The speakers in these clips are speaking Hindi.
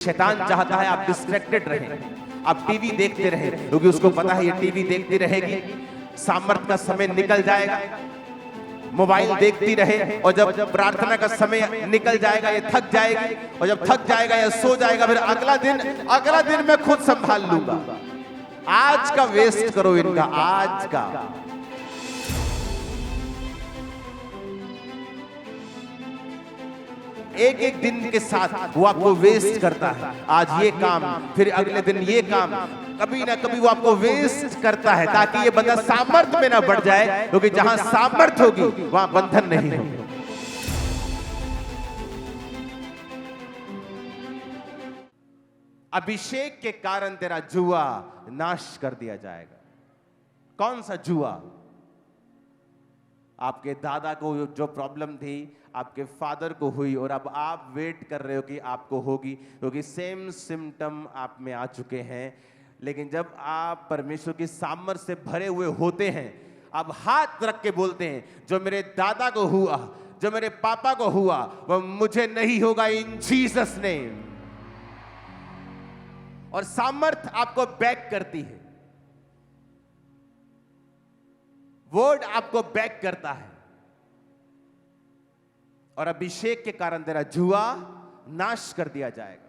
शैतान चाहता है आप डिस्ट्रैक्टेड रहें, आप टीवी देखते रहें, क्योंकि उसको पता है ये टीवी देखती रहेगी, सामर्थ का समय निकल जाएगा। मोबाइल देखती रहे और जब प्रार्थना का समय निकल जाएगा ये थक जाएगी, और जब थक जाएगा ये सो जाएगा, फिर अगला दिन मैं खुद संभाल लूंगा। आज का वेस्ट करो इनका, आज का। एक एक दिन के साथ वो आपको वेस्ट करता है। आज ये काम, फिर अगले दिन ये काम, कभी ना कभी वो आपको वेस्ट करता है ताकि ये बंदा सामर्थ में ना बढ़ जाए, क्योंकि जहां सामर्थ होगी वहां बंधन नहीं होगा। अभिषेक के कारण तेरा जुआ नाश कर दिया जाएगा। कौन सा जुआ? आपके दादा को जो प्रॉब्लम थी आपके फादर को हुई, और अब आप वेट कर रहे हो कि आपको होगी, क्योंकि सेम सिम्टम आप में आ चुके हैं। लेकिन जब आप परमेश्वर की सामर्थ से भरे हुए होते हैं, आप हाथ रख के बोलते हैं, जो मेरे दादा को हुआ, जो मेरे पापा को हुआ, वह मुझे नहीं होगा, इन जीसस नेम। और सामर्थ आपको बैक करती है, वर्ड आपको बैक करता है। और अभिषेक के कारण तेरा जुआ नाश कर दिया जाएगा।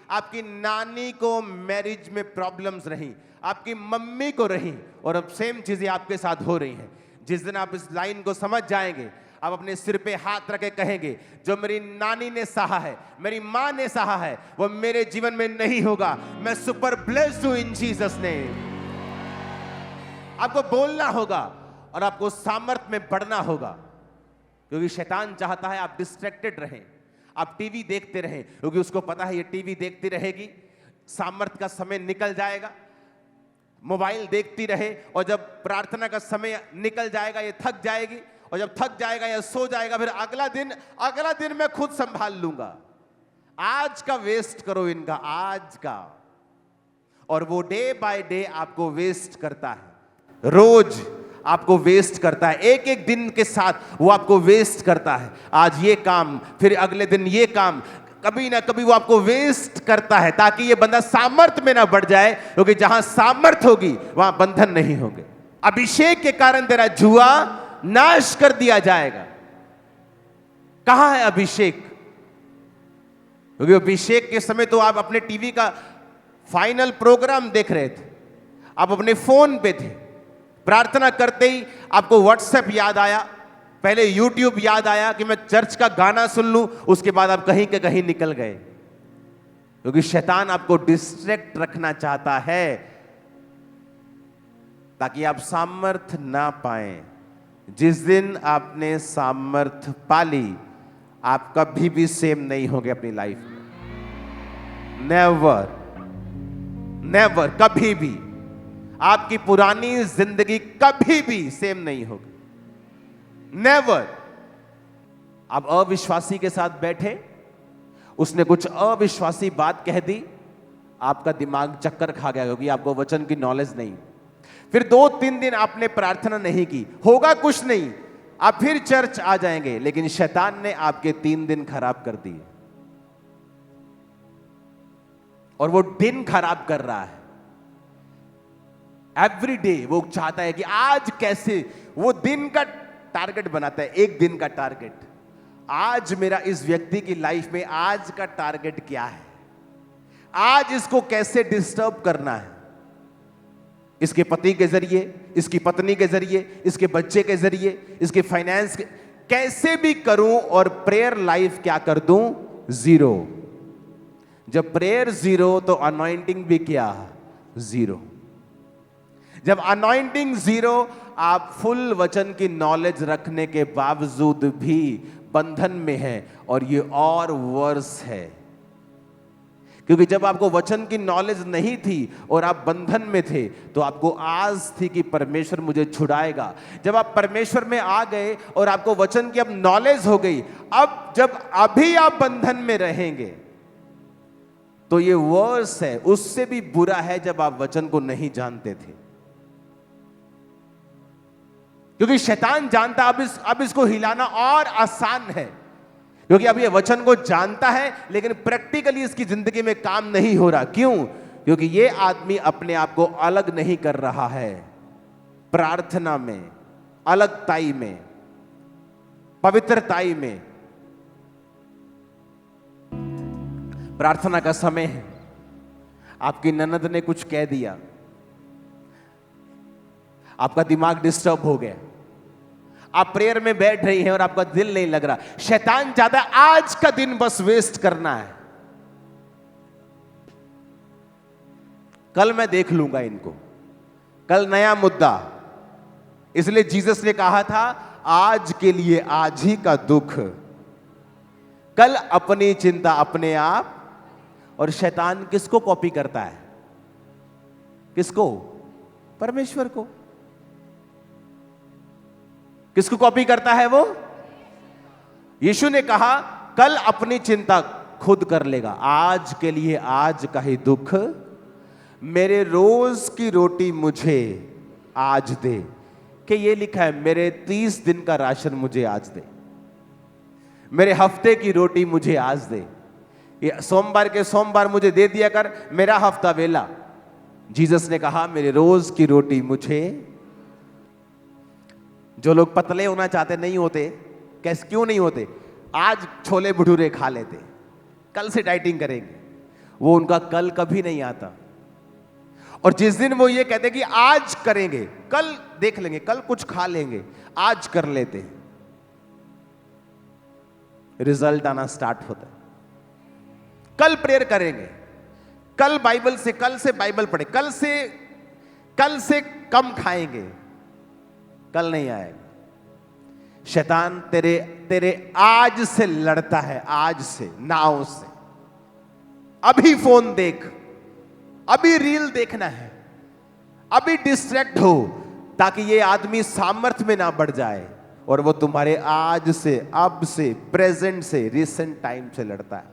आपकी नानी को मैरिज में प्रॉब्लम्स रही, आपकी मम्मी को रही, और अब सेम चीजें आपके साथ हो रही हैं। जिस दिन आप इस लाइन को समझ जाएंगे, आप अपने सिर पे हाथ रख के कहेंगे, जो मेरी नानी ने सहा है, मेरी मां ने सहा है, वो मेरे जीवन में नहीं होगा। मैं सुपर ब्लेस्ड हूं इन जीसस नेम। आपको बोलना होगा और आपको सामर्थ में बढ़ना होगा, क्योंकि शैतान चाहता है आप डिस्ट्रैक्टेड रहें, आप टीवी देखते रहें, क्योंकि उसको पता है ये टीवी देखती रहेगी, सामर्थ का समय निकल जाएगा। मोबाइल देखती रहे और जब प्रार्थना का समय निकल जाएगा ये थक जाएगी, और जब थक जाएगा या सो जाएगा, फिर अगला दिन मैं खुद संभाल लूंगा। आज का वेस्ट करो इनका, आज का। और वो डे बाय डे आपको वेस्ट करता है, रोज आपको वेस्ट करता है, एक एक दिन के साथ वो आपको वेस्ट करता है। आज ये काम, फिर अगले दिन ये काम, कभी ना कभी वो आपको वेस्ट करता है ताकि ये बंदा सामर्थ में ना बढ़ जाए, क्योंकि जहां सामर्थ होगी वहां बंधन नहीं होंगे। अभिषेक के कारण तेरा जुआ नाश कर दिया जाएगा। कहां है अभिषेक? क्योंकि अभिषेक के समय तो आप अपने टीवी का फाइनल प्रोग्राम देख रहे थे, आप अपने फोन पे थे, प्रार्थना करते ही आपको व्हाट्सएप याद आया, पहले यूट्यूब याद आया कि मैं चर्च का गाना सुन लूं, उसके बाद आप कहीं के कहीं निकल गए, क्योंकि शैतान आपको डिस्ट्रैक्ट रखना चाहता है ताकि आप सामर्थ ना पाएं। जिस दिन आपने सामर्थ पाली, आप कभी भी सेम नहीं होंगे अपनी लाइफ में। नेवर नेवर, कभी भी आपकी पुरानी जिंदगी कभी भी सेम नहीं होगी। नेवर। आप अविश्वासी के साथ बैठे, उसने कुछ अविश्वासी बात कह दी, आपका दिमाग चक्कर खा गया, क्योंकि आपको वचन की नॉलेज नहीं। फिर 2-3 दिन आपने प्रार्थना नहीं की, होगा कुछ नहीं, आप फिर चर्च आ जाएंगे, लेकिन शैतान ने आपके 3 दिन खराब कर दिए, और वो दिन खराब कर रहा है। एवरी डे वो चाहता है कि आज कैसे, वो दिन का टारगेट बनाता है, एक दिन का टारगेट। आज मेरा इस व्यक्ति की लाइफ में आज का टारगेट क्या है, आज इसको कैसे डिस्टर्ब करना है, इसके पति के जरिए, इसकी पत्नी के जरिए, इसके बच्चे के जरिए, इसके फाइनेंस के, कैसे भी करूं, और प्रेयर लाइफ क्या कर दूं? 0। जब प्रेयर 0 तो अनॉइंटिंग भी क्या? 0। जब अनॉइंटिंग 0, आप फुल वचन की नॉलेज रखने के बावजूद भी बंधन में हैं, और ये और वर्स है, क्योंकि जब आपको वचन की नॉलेज नहीं थी और आप बंधन में थे, तो आपको आस थी कि परमेश्वर मुझे छुड़ाएगा। जब आप परमेश्वर में आ गए और आपको वचन की अब नॉलेज हो गई, अब जब अभी आप बंधन में रहेंगे तो ये वर्स है, उससे भी बुरा है जब आप वचन को नहीं जानते थे। क्योंकि शैतान जानता अब इसको हिलाना और आसान है, क्योंकि अब ये वचन को जानता है लेकिन प्रैक्टिकली इसकी जिंदगी में काम नहीं हो रहा। क्यों? क्योंकि ये आदमी अपने आप को अलग नहीं कर रहा है प्रार्थना में, अलगताई में, पवित्रताई में। प्रार्थना का समय है, आपकी ननद ने कुछ कह दिया, आपका दिमाग डिस्टर्ब हो गया, आप प्रेयर में बैठ रही हैं और आपका दिल नहीं लग रहा। शैतान चाहता है आज का दिन बस वेस्ट करना है, कल मैं देख लूंगा इनको, कल नया मुद्दा। इसलिए जीसस ने कहा था आज के लिए आज ही का दुख, कल अपनी चिंता अपने आप। और शैतान किसको कॉपी करता है? किसको? परमेश्वर को। किसको कॉपी करता है वो? यीशु ने कहा कल अपनी चिंता खुद कर लेगा, आज के लिए आज का ही दुख। मेरे रोज की रोटी मुझे आज दे, कि ये लिखा है मेरे 30 दिन का राशन मुझे आज दे, मेरे हफ्ते की रोटी मुझे आज दे, ये सोमवार के सोमवार मुझे दे दिया कर, मेरा हफ्ता वेला। जीसस ने कहा मेरे रोज की रोटी मुझे। जो लोग पतले होना चाहते नहीं होते, कैसे क्यों नहीं होते? आज छोले भटूरे खा लेते, कल से डाइटिंग करेंगे, वो उनका कल कभी नहीं आता। और जिस दिन वो ये कहते कि आज करेंगे, कल देख लेंगे, कल कुछ खा लेंगे, आज कर लेते, रिजल्ट आना स्टार्ट होता है। कल प्रेयर करेंगे, कल से बाइबल पढ़े, कल से कम खाएंगे, कल नहीं आएगा। शैतान तेरे आज से लड़ता है, आज से, नाव से। अभी फोन देख, अभी रील देखना है, अभी डिस्ट्रैक्ट हो, ताकि ये आदमी सामर्थ्य में ना बढ़ जाए और वो तुम्हारे आज से, अब से, प्रेजेंट से, रिसेंट टाइम से लड़ता है।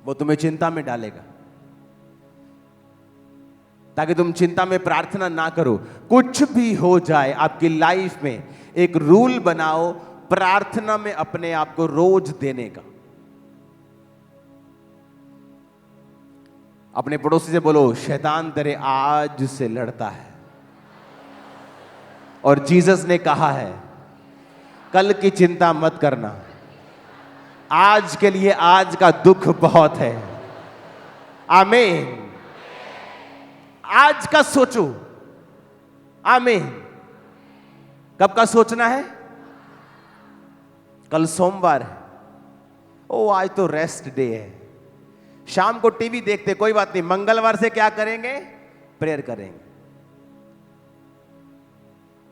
वो तुम्हें चिंता में डालेगा ताकि तुम चिंता में प्रार्थना ना करो। कुछ भी हो जाए आपकी लाइफ में, एक रूल बनाओ प्रार्थना में अपने आप को रोज देने का। अपने पड़ोसी से बोलो शैतान तेरे आज से लड़ता है, और जीसस ने कहा है कल की चिंता मत करना, आज के लिए आज का दुख बहुत है। आमीन। आज का सोचो। आमीन। कब का सोचना है? कल सोमवार है, ओ आज तो रेस्ट डे है, शाम को टीवी देखते कोई बात नहीं, मंगलवार से क्या करेंगे? प्रेयर करेंगे।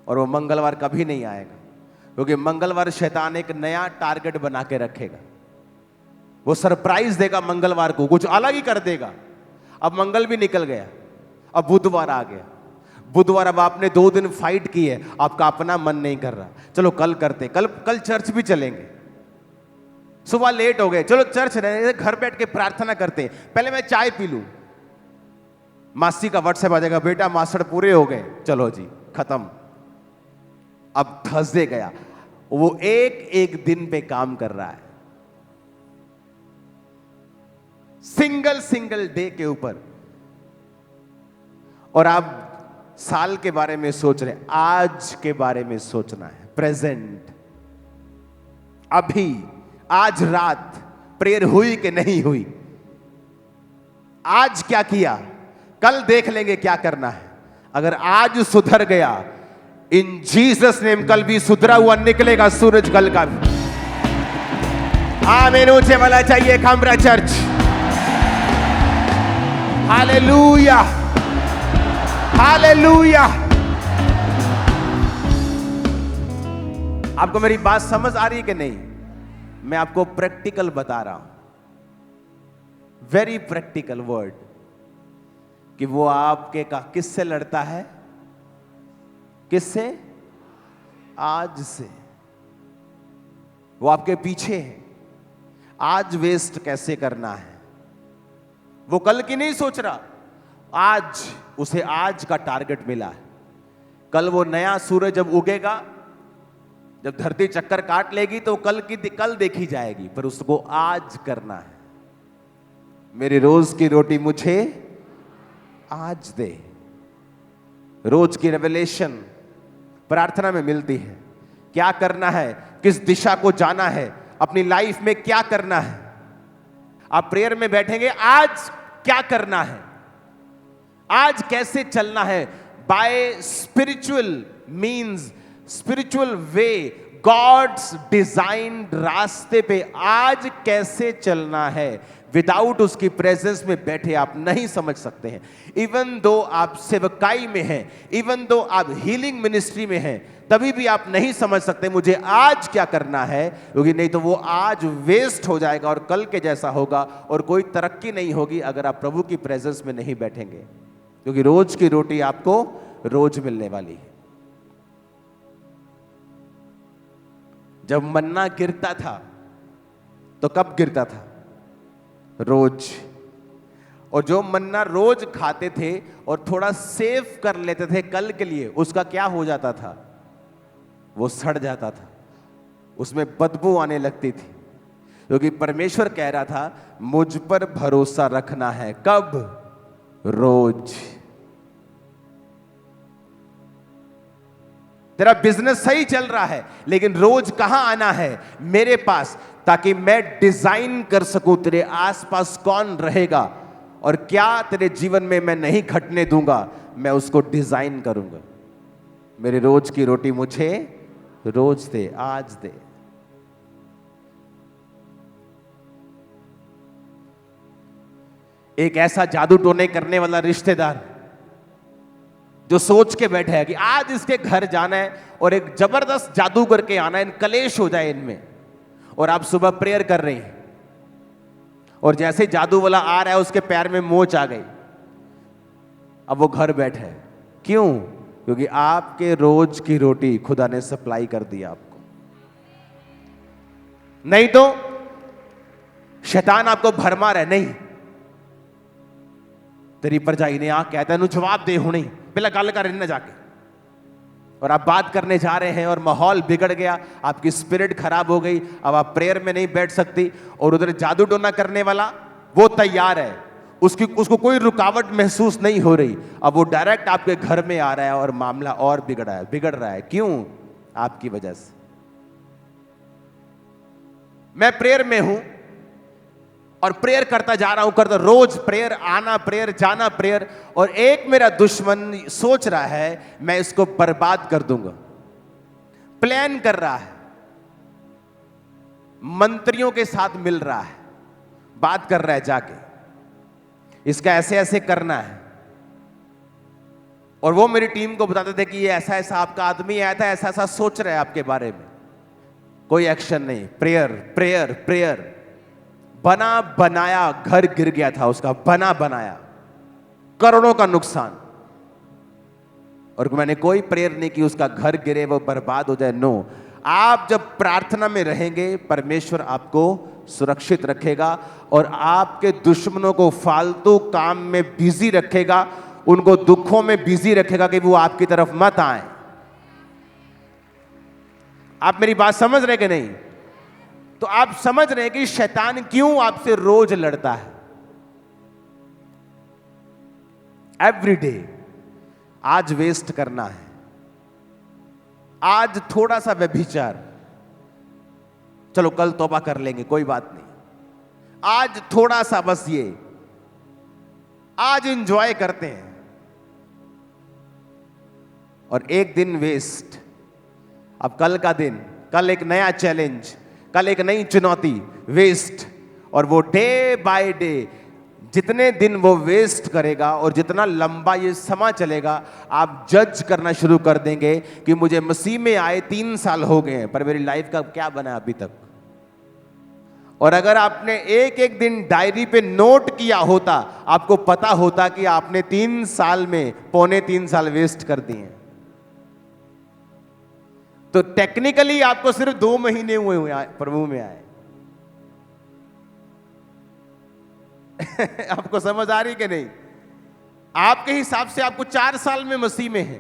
और वो मंगलवार कभी नहीं आएगा, क्योंकि मंगलवार शैतान एक नया टारगेट बना के रखेगा। वो सरप्राइज देगा मंगलवार को, कुछ अलग ही कर देगा। अब मंगल भी निकल गया, अब बुधवार आ गया। बुधवार अब आपने 2 दिन फाइट की है, आपका अपना मन नहीं कर रहा, चलो कल करते, कल चर्च भी चलेंगे। सुबह लेट हो गए, चलो चर्च रहने, घर बैठ के प्रार्थना करते हैं, पहले मैं चाय पी लूं। मासी का व्हाट्सएप आ जाएगा, बेटा मास्टर पूरे हो गए, चलो जी खत्म। अब थर्सडे गया, वो एक दिन पे काम कर रहा है, सिंगल डे के ऊपर। और आप साल के बारे में सोच रहे, आज के बारे में सोचना है, प्रेजेंट, अभी, आज रात प्रेयर हुई कि नहीं हुई, आज क्या किया, कल देख लेंगे क्या करना है। अगर आज सुधर गया, इन जीसस नेम कल भी सुधरा हुआ निकलेगा सूरज, कल का भी। आमीन। ऊंचे वाला चाहिए खामरा चर्च। Hallelujah, hallelujah. आपको मेरी बात समझ आ रही है कि नहीं? मैं आपको प्रैक्टिकल बता रहा हूं, वेरी प्रैक्टिकल वर्ड, कि वो आपके का किससे लड़ता है? किससे? आज से। वो आपके पीछे है, आज वेस्ट कैसे करना है। वो कल की नहीं सोच रहा, आज उसे आज का टारगेट मिला है। कल वो नया सूरज जब उगेगा, जब धरती चक्कर काट लेगी तो कल देखी जाएगी, पर उसको आज करना है। मेरी रोज की रोटी मुझे आज दे। रोज की रेवलेशन प्रार्थना में मिलती है। क्या करना है, किस दिशा को जाना है, अपनी लाइफ में क्या करना है। आप प्रेयर में बैठेंगे, आज क्या करना है, आज कैसे चलना है। By spiritual means, spiritual way, God's designed रास्ते पे आज कैसे चलना है। विदाउट उसकी प्रेजेंस में बैठे आप नहीं समझ सकते हैं। इवन दो आप सेवकाई में हैं, इवन दो आप हीलिंग मिनिस्ट्री में हैं, तभी भी आप नहीं समझ सकते मुझे आज क्या करना है, क्योंकि नहीं तो वो आज वेस्ट हो जाएगा और कल के जैसा होगा और कोई तरक्की नहीं होगी अगर आप प्रभु की प्रेजेंस में नहीं बैठेंगे। क्योंकि रोज की रोटी आपको रोज मिलने वाली है। जब मन्ना गिरता था तो कब गिरता था? रोज। और जो मन्ना रोज खाते थे और थोड़ा सेव कर लेते थे कल के लिए, उसका क्या हो जाता था? वो सड़ जाता था, उसमें बदबू आने लगती थी। क्योंकि परमेश्वर कह रहा था मुझ पर भरोसा रखना है। कब? रोज। तेरा बिजनेस सही चल रहा है, लेकिन रोज कहां आना है मेरे पास, ताकि मैं डिजाइन कर सकूं तेरे आसपास कौन रहेगा और क्या तेरे जीवन में मैं नहीं घटने दूंगा, मैं उसको डिजाइन करूंगा। मेरी रोज की रोटी मुझे रोज दे, आज दे। एक ऐसा जादू टोने करने वाला रिश्तेदार जो सोच के बैठे है कि आज इसके घर जाना है और एक जबरदस्त जादू करके आना है, इन कलेश हो जाए इनमें, और आप सुबह प्रेयर कर रहे हैं और जैसे जादू वाला आ रहा है उसके पैर में मोच आ गई, अब वो घर बैठे है। क्यों? क्योंकि आपके रोज की रोटी खुदा ने सप्लाई कर दिया आपको। नहीं तो शैतान आपको भरमा रहा है, नहीं तेरी परजाई ने आ कहता है जवाब दे हुणे पहला गल कर न जाके, और आप बात करने जा रहे हैं और माहौल बिगड़ गया, आपकी स्पिरिट खराब हो गई, अब आप प्रेयर में नहीं बैठ सकती। और उधर जादू टोना करने वाला वो तैयार है, उसको कोई रुकावट महसूस नहीं हो रही, अब वो डायरेक्ट आपके घर में आ रहा है और मामला और बिगड़ रहा है। क्यों? आपकी वजह से। मैं प्रेयर में हूं और प्रेयर करता जा रहा हूं, करता रोज प्रेयर, आना प्रेयर, जाना प्रेयर, और एक मेरा दुश्मन सोच रहा है मैं इसको बर्बाद कर दूंगा, प्लान कर रहा है, मंत्रियों के साथ मिल रहा है, बात कर रहा है जाके इसका ऐसे ऐसे करना है। और वो मेरी टीम को बताते थे कि ये ऐसा ऐसा आपका आदमी आया था, ऐसा ऐसा सोच रहा है आपके बारे में। कोई एक्शन नहीं, प्रेयर प्रेयर प्रेयर। बना बनाया घर गिर गया था उसका, बना बनाया, करोड़ों का नुकसान, और मैंने कोई प्रेयर नहीं की उसका घर गिरे, वो बर्बाद हो जाए। नो, आप जब प्रार्थना में रहेंगे परमेश्वर आपको सुरक्षित रखेगा और आपके दुश्मनों को फालतू काम में बिजी रखेगा, उनको दुखों में बिजी रखेगा कि वो आपकी तरफ मत आए। आप मेरी बात समझ रहे कि नहीं? तो आप समझ रहे हैं कि शैतान क्यों आपसे रोज लड़ता है। एवरी डे आज वेस्ट करना है, आज थोड़ा सा व्यभिचार, चलो कल तौबा कर लेंगे कोई बात नहीं, आज थोड़ा सा बस ये आज एंजॉय करते हैं, और एक दिन वेस्ट। अब कल का दिन, कल एक नया चैलेंज, कल एक नई चुनौती, वेस्ट। और वो डे बाय डे जितने दिन वो वेस्ट करेगा और जितना लंबा ये समा चलेगा, आप जज करना शुरू कर देंगे कि मुझे मसीह में आए 3 साल हो गए हैं पर मेरी लाइफ का क्या बना अभी तक। और अगर आपने एक एक दिन डायरी पे नोट किया होता, आपको पता होता कि आपने 3 साल में 3.25 साल वेस्ट कर दिए हैं। तो टेक्निकली आपको सिर्फ 2 महीने हुए प्रभु में आए। आपको समझ आ रही कि नहीं? आपके हिसाब से आपको 4 साल में मसीह में है,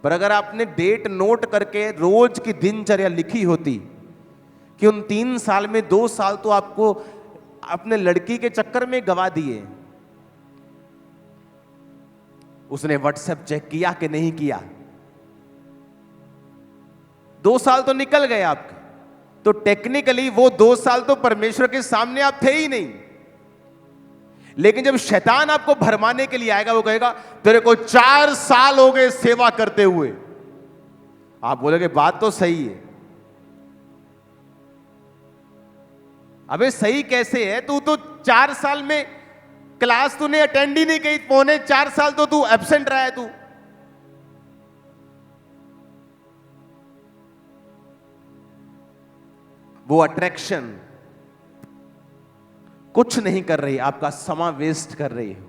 पर अगर आपने डेट नोट करके रोज की दिनचर्या लिखी होती कि उन 3 साल में 2 साल तो आपको अपने लड़की के चक्कर में गवा दिए। उसने व्हाट्सएप चेक किया कि नहीं किया, 2 साल तो निकल गए आपके। तो टेक्निकली वो 2 साल तो परमेश्वर के सामने आप थे ही नहीं। लेकिन जब शैतान आपको भरमाने के लिए आएगा, वो कहेगा तेरे को 4 साल हो गए सेवा करते हुए। आप बोलोगे बात तो सही है। अबे सही कैसे है? तू तो 4 साल में क्लास तूने अटेंड ही नहीं की, 3.25 साल तो तू एब्सेंट रहा है तू। वो अट्रैक्शन कुछ नहीं कर रही, आपका समय वेस्ट कर रही हो।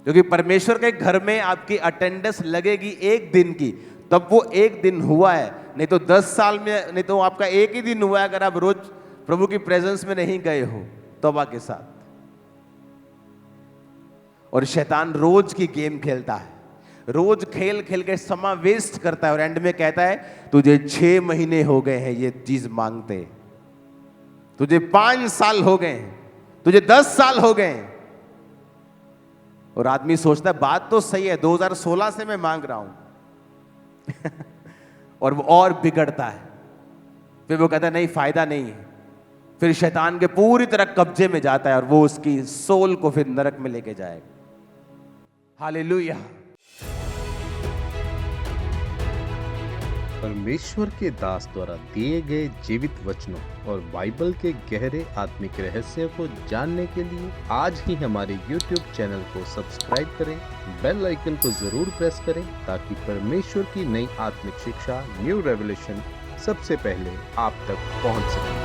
क्योंकि परमेश्वर के घर में आपकी अटेंडेंस लगेगी 1 दिन की, तब वो 1 दिन हुआ है। नहीं तो 10 साल में, नहीं तो आपका 1 ही दिन हुआ है अगर आप रोज प्रभु की प्रेजेंस में नहीं गए हो तौबा के साथ। और शैतान रोज की गेम खेलता है, रोज खेल खेल के समय वेस्ट करता है और एंड में कहता है तुझे 6 महीने हो गए हैं ये चीज मांगते, तुझे 5 साल हो गए हैं, तुझे 10 साल हो गए हैं। और आदमी सोचता है बात तो सही है, 2016 से मैं मांग रहा हूं और वो और बिगड़ता है। फिर वो कहता है नहीं, फायदा नहीं है। फिर शैतान के पूरी तरह कब्जे में जाता है और वो उसकी सोल को फिर नरक में लेके जाएगा। हालेलुया। परमेश्वर के दास द्वारा दिए गए जीवित वचनों और बाइबल के गहरे आत्मिक रहस्यों को जानने के लिए आज ही हमारे YouTube चैनल को सब्सक्राइब करें, बेल आइकन को जरूर प्रेस करें ताकि परमेश्वर की नई आत्मिक शिक्षा न्यू रेवलेशन सबसे पहले आप तक पहुंच सके।